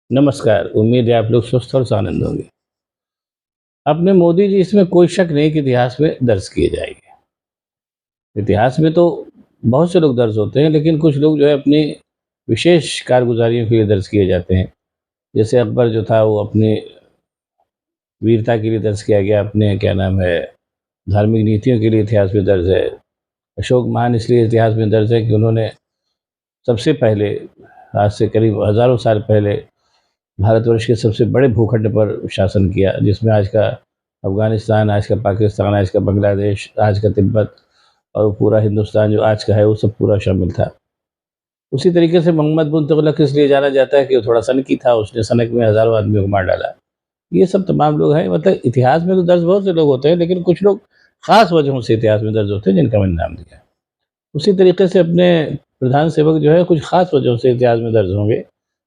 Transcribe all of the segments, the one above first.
नमस्कार, उम्मीद है आप लोग स्वस्थ और आनंद होंगे। अपने मोदी जी इसमें कोई शक नहीं कि इतिहास में दर्ज किए जाएँगे। इतिहास में तो बहुत से लोग दर्ज होते हैं, लेकिन कुछ लोग जो है अपनी विशेष कारगुज़ारियों के लिए दर्ज किए जाते हैं। जैसे अकबर जो था वो अपनी वीरता के लिए दर्ज किया गया, अपने क्या नाम है, धार्मिक नीतियों के लिए इतिहास में दर्ज है। अशोक महान इसलिए इतिहास में दर्ज है कि उन्होंने सबसे पहले आज से करीब हज़ारों साल पहले भारतवर्ष के सबसे बड़े भूखंड पर शासन किया, जिसमें आज का अफ़गानिस्तान, आज का पाकिस्तान, आज का बांग्लादेश, आज का तिब्बत और पूरा हिंदुस्तान जो आज का है, वो सब पूरा शामिल था। उसी तरीके से मोहम्मद बिन तुगलक इसलिए जाना जाता है कि वो थोड़ा सनकी था, उसने सनक में हज़ारों आदमियों को मार डाला। ये सब तमाम लोग हैं, मतलब इतिहास में तो दर्ज बहुत से लोग होते हैं, लेकिन कुछ लोग ख़ास वजहों से इतिहास में दर्ज होते हैं, जिनका मैंने नाम लिया। उसी तरीके से अपने प्रधान सेवक जो है कुछ ख़ास वजहों से इतिहास में दर्ज होंगे।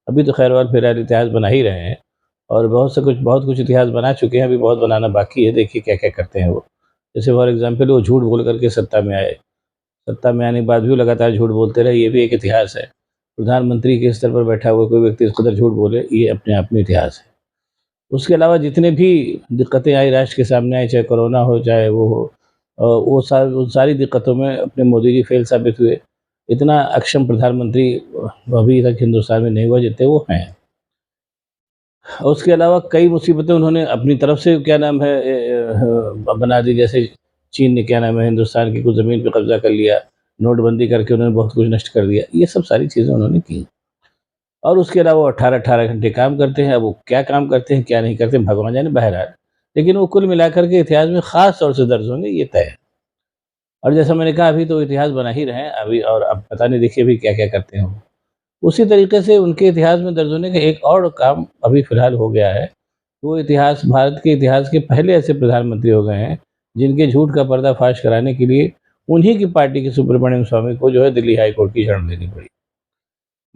अभी तो खैर और फिलहाल इतिहास बना ही रहे हैं और बहुत कुछ इतिहास बना चुके हैं, अभी बहुत बनाना बाकी है, देखिए क्या-क्या करते हैं वो। जैसे फॉर एग्ज़ाम्पल वो झूठ बोल कर के सत्ता में आए। सत्ता में आने के बाद भी वो लगातार झूठ बोलते रहे, ये भी एक इतिहास है। प्रधानमंत्री के स्तर पर बैठा हुआ कोई व्यक्ति इस कदर झूठ बोले, ये अपने आप में इतिहास है। उसके अलावा जितने भी दिक्कतें आई राष्ट्र के सामने आई, चाहे कोरोना हो, चाहे वो हो उन सारी दिक्कतों में अपने मोदी जी फेल साबित हुए। इतना अक्षम प्रधानमंत्री अभी तक हिंदुस्तान में नहीं हुआ जितने वो हैं। और उसके अलावा कई मुसीबतें उन्होंने अपनी तरफ से क्या नाम है बना दी, जैसे चीन ने क्या नाम है हिंदुस्तान की कुछ ज़मीन पे कब्ज़ा कर लिया, नोटबंदी करके उन्होंने बहुत कुछ नष्ट कर दिया। ये सब सारी चीज़ें उन्होंने की। और उसके अलावा वो 18-18 घंटे काम करते हैं, अब वो क्या काम करते हैं, क्या नहीं करते हैं, भगवान जाने बहरहाल। लेकिन वो कुल मिलाकर के इतिहास में ख़ास तौर से दर्ज होंगे, ये तय है। और जैसा मैंने कहा अभी तो इतिहास बना ही रहे हैं अभी, और अब पता नहीं देखिए अभी क्या-क्या करते हैं वो। उसी तरीके से उनके इतिहास में दर्ज होने का एक और काम अभी फ़िलहाल हो गया है। वो इतिहास भारत के इतिहास के पहले ऐसे प्रधानमंत्री हो गए हैं, जिनके झूठ का पर्दाफ़ाश कराने के लिए उन्हीं की पार्टी के सुब्रमण्यम स्वामी को जो है दिल्ली हाई कोर्ट की शरण लेनी पड़ी।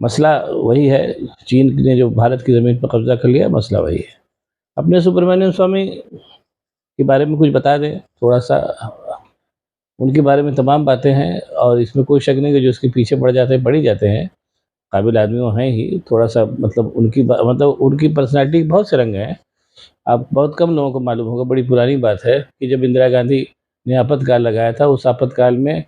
मसला वही है, चीन ने जो भारत की ज़मीन पर कब्ज़ा कर लिया, मसला वही है। अपने सुब्रमण्यम स्वामी के बारे में कुछ बता दें थोड़ा-सा। उनके बारे में तमाम बातें हैं और इसमें कोई शक नहीं कि जो उसके पीछे पड़ जाते हैं, पड़ ही जाते हैं। काबिल आदमी वो हैं ही, थोड़ा-सा मतलब उनकी पर्सनैलिटी के बहुत से रंग हैं। आप बहुत कम लोगों को मालूम होगा, बड़ी पुरानी बात है कि जब इंदिरा गांधी ने आपातकाल लगाया था, उस आपातकाल में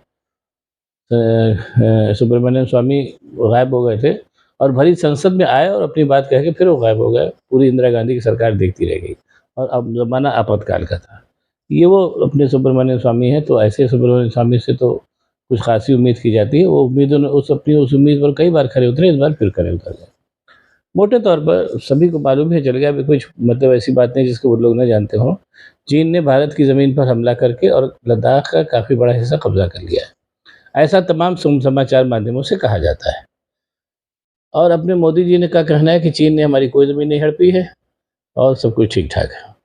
सुब्रमण्यम स्वामी गायब हो गए थे और भरी संसद में आए और अपनी बात कह के फिर वो गायब हो गए। पूरी इंदिरा गांधी की सरकार देखती रह गई और अब ज़माना आपातकाल का था। ये वो अपने सुब्रमण्यम स्वामी हैं, तो ऐसे सुब्रमण्यम स्वामी से तो कुछ ख़ासी उम्मीद की जाती है। वो उम्मीद उस उम्मीद पर कई बार खरे उतरे, इस बार फिर खरे उतर गए। मोटे तौर पर सभी को मालूम है, चल गया भी, कुछ मतलब ऐसी बात नहीं जिसको वो लोग ना जानते हों। चीन ने भारत की ज़मीन पर हमला करके और लद्दाख का काफ़ी बड़ा हिस्सा कब्ज़ा कर लिया है। ऐसा तमाम समाचार माध्यमों से कहा जाता है। और अपने मोदी जी ने का कहना है कि चीन ने हमारी कोई ज़मीन नहीं हड़पी है और सब कुछ ठीक-ठाक है।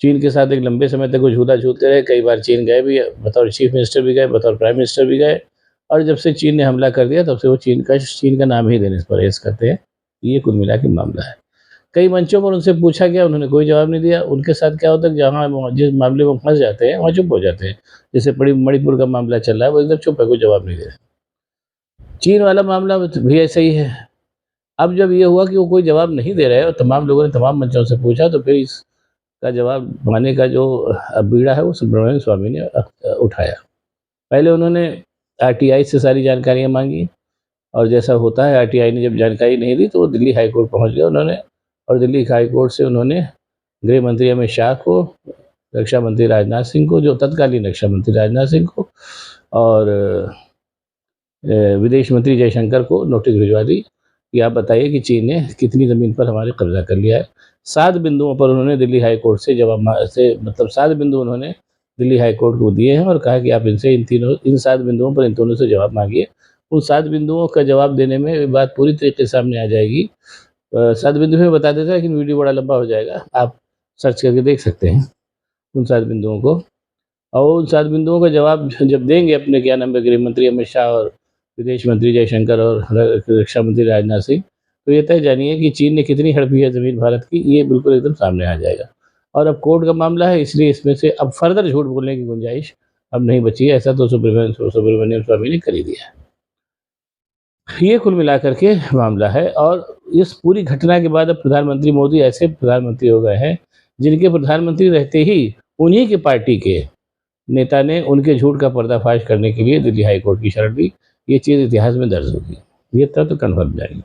चीन के साथ एक लंबे समय तक वो झूला झूलते रहे, कई बार चीन गए भी, बतौर चीफ मिनिस्टर भी गए, बतौर प्राइम मिनिस्टर भी गए, और जब से चीन ने हमला कर दिया तब से वो चीन का नाम ही लेने से परहेज़ करते हैं। ये कुल मिला के मामला है। कई मंचों पर उनसे पूछा गया, उन्होंने कोई जवाब नहीं दिया। उनके साथ क्या होता है कि जहाँ वो जिस मामले में फँस जाते हैं, वहाँ चुप हो जाते हैं। जैसे मणिपुर का मामला चल रहा है, वो एकदम चुप है, कोई जवाब नहीं दे रहे। चीन वाला मामला भी ऐसा ही है। अब जब ये हुआ कि वो कोई जवाब नहीं दे रहे और तमाम लोगों ने तमाम मंचों से पूछा, तो फिर इसका जवाब पाने का जो बीड़ा है वो सुब्रमण्यम स्वामी ने उठाया। पहले उन्होंने आरटीआई से सारी जानकारियाँ माँगी और जैसा होता है आरटीआई ने जब जानकारी नहीं दी तो वो दिल्ली हाई कोर्ट पहुँच गए उन्होंने, और दिल्ली हाई कोर्ट से उन्होंने गृह मंत्री अमित शाह को, रक्षा मंत्री राजनाथ सिंह को, जो तत्कालीन रक्षा मंत्री राजनाथ सिंह को, और विदेश मंत्री जयशंकर को नोटिस भिजवा दी कि आप बताइए कि चीन ने कितनी ज़मीन पर हमारे कब्ज़ा कर लिया है। 7 बिंदुओं पर उन्होंने दिल्ली हाई कोर्ट से जवाब मतलब 7 बिंदु उन्होंने दिल्ली हाई कोर्ट को दिए हैं और कहा कि आप इनसे इन 7 बिंदुओं पर इन दोनों से जवाब माँगिए। उन 7 बिंदुओं का जवाब देने में बात पूरी तरीके से सामने आ जाएगी। 7 बिंदु में बता देता है, लेकिन वीडियो बड़ा लंबा हो जाएगा, आप सर्च करके देख सकते हैं उन 7 बिंदुओं को। और उन 7 बिंदुओं का जवाब जब देंगे अपने क्या नाम है गृह मंत्री अमित शाह और विदेश मंत्री जयशंकर और रक्षा मंत्री राजनाथ सिंह, तो ये तय जानिए कि चीन ने कितनी हड़पी है ज़मीन भारत की, ये बिल्कुल एकदम सामने आ जाएगा। और अब कोर्ट का मामला है, इसलिए इसमें से अब फर्दर झूठ बोलने की गुंजाइश अब नहीं बची है। ऐसा तो सुब्रमण्यम स्वामी ने कर ही दिया है। ये कुल मिलाकर के मामला है। और इस पूरी घटना के बाद अब प्रधानमंत्री मोदी ऐसे प्रधानमंत्री हो गए हैं, जिनके प्रधानमंत्री रहते ही उन्हीं की पार्टी के नेता ने उनके झूठ का पर्दाफाश करने के लिए दिल्ली हाई कोर्ट की शरण ली। ये चीज़ इतिहास में दर्ज होगी, ये तब तो कन्फर्म जाएगी।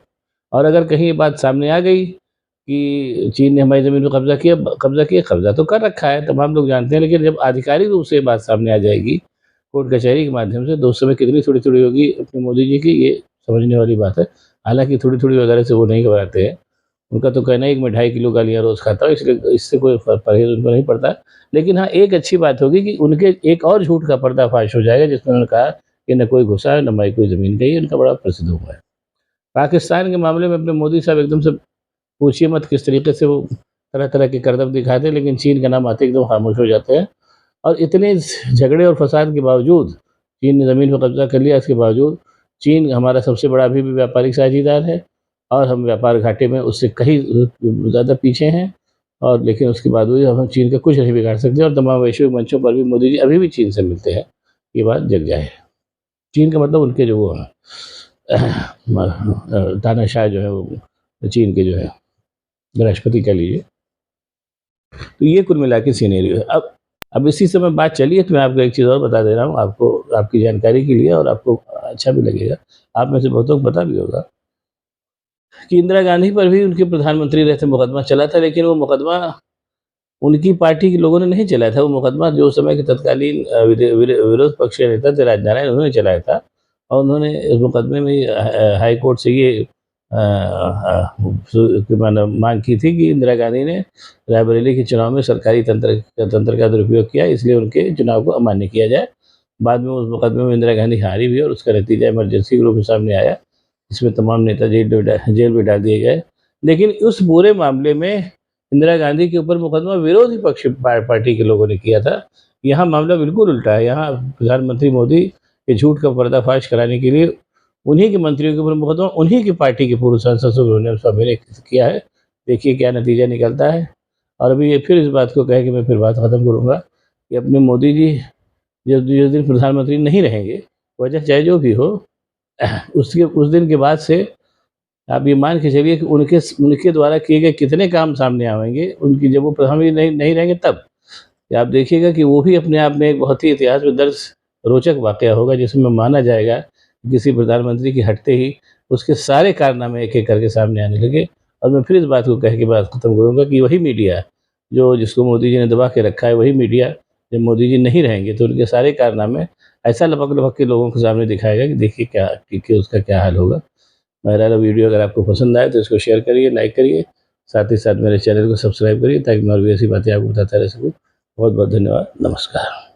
और अगर कहीं ये बात सामने आ गई कि चीन ने हमारी ज़मीन पर कब्ज़ा तो कर रखा है, तमाम लोग जानते हैं, लेकिन जब आधिकारिक रूप से ये बात सामने आ जाएगी कोर्ट कचहरी के माध्यम से, तो उस समय कितनी थोड़ी-थोड़ी होगी अपने मोदी जी की, ये समझने वाली बात है। हालाँकि थोड़ी-थोड़ी वगैरह से वो नहीं घबराते हैं। उनका तो कहना है कि मैं 2.5 किलो गालियाँ रोज़ खाता हूँ, इसलिए इससे कोई परहेज़ उनको नहीं पड़ता। लेकिन हाँ, एक अच्छी बात होगी कि उनके एक और झूठ का पर्दाफ़ाश हो जाएगा, जिसमें उन्होंने कहा कि न कोई घुसा है, न हमारी कोई ज़मीन गई है, उनका बड़ा प्रसिद्ध हुआ है। पाकिस्तान के मामले में अपने मोदी साहब एकदम से पूछिए मत किस तरीके से वो तरह-तरह के करतब दिखाते हैं, लेकिन चीन का नाम आते ही एकदम खामोश हो जाते हैं। और इतने झगड़े और फसाद के बावजूद, चीन ने ज़मीन पर कब्ज़ा कर लिया, इसके बावजूद चीन हमारा सबसे बड़ा अभी भी व्यापारिक साझीदार है और हम व्यापार घाटे में उससे कहीं ज़्यादा पीछे हैं। और लेकिन उसके बावजूद हम चीन का कुछ नहीं बिगाड़ सकते और तमाम वैश्विक मंचों पर भी मोदी जी अभी भी चीन से मिलते हैं, ये बात जग जाहिर है। चीन का मतलब उनके जो वो तानाशाह जो है वो चीन के जो है राष्ट्रपति कह लीजिए। तो ये कुल मिला के सिनेरियो है। अब इसी समय बात चली है तो मैं आपको एक चीज़ और बता दे रहा हूँ आपको, आपकी जानकारी के लिए, और आपको अच्छा भी लगेगा। आप में से बहुतों को पता भी होगा कि इंदिरा गांधी पर भी उनके प्रधानमंत्री रहते मुकदमा चला था, लेकिन वो मुकदमा उनकी पार्टी के लोगों ने नहीं चलाया था। वो मुकदमा जो उस समय के तत्कालीन विरोध पक्ष के नेता थे राजनारायण, उन्होंने चलाया था। और उन्होंने इस मुकदमे में हाई कोर्ट से ये माना मांग की थी कि इंदिरा गांधी ने रायबरेली के चुनाव में सरकारी तंत्र का दुरुपयोग किया, इसलिए उनके चुनाव को अमान्य किया जाए। बाद में उस मुकदमे में इंदिरा गांधी हारी भी और उसका नतीजा इमरजेंसी के रूप में सामने आया। इसमें तमाम नेता जेल में डाल दिए गए। लेकिन उस पूरे मामले में इंदिरा गांधी के ऊपर मुकदमा विरोधी पक्ष पार्टी के लोगों ने किया था। यहाँ मामला बिल्कुल उल्टा है। यहाँ प्रधानमंत्री मोदी के झूठ का पर्दाफाश कराने के लिए उन्हीं के मंत्रियों के ऊपर मुकदमा उन्हीं की पार्टी के पूर्व सांसद सुब्रमण्यम स्वामी ने किया है। देखिए क्या नतीजा निकलता है। और अभी ये फिर इस बात को कह के मैं फिर बात ख़त्म करूँगा कि अपने मोदी जी जब जिस दिन प्रधानमंत्री नहीं रहेंगे, वजह चाहे जो भी हो, उसके उस दिन के बाद से आप ये मान के चलिए कि उनके द्वारा किए गए कितने काम सामने आएँगे, उनकी जब वो प्रधानमंत्री नहीं रहेंगे तब। आप देखिएगा कि वो भी अपने आप में एक बहुत ही इतिहास में दर्ज रोचक वाक़या होगा, जिसमें माना जाएगा कि किसी प्रधानमंत्री के हटते ही उसके सारे कारनामे एक-एक करके सामने आने लगे। और मैं फिर इस बात को कह के बात ख़त्म करूँगा कि वही मीडिया जो जिसको मोदी जी ने दबा के रखा है, वही मीडिया जब मोदी जी नहीं रहेंगे तो उनके सारे कारनामे ऐसा लपक-लपक के लोगों के सामने दिखाएगा कि देखिए क्या कि उसका क्या हाल होगा। बहरहाल वीडियो अगर आपको पसंद आए तो इसको शेयर करिए, लाइक करिए, साथ ही साथ मेरे चैनल को सब्सक्राइब करिए ताकि मैं और भी ऐसी बातें आपको बताता रह सकूँ। बहुत बहुत धन्यवाद। नमस्कार।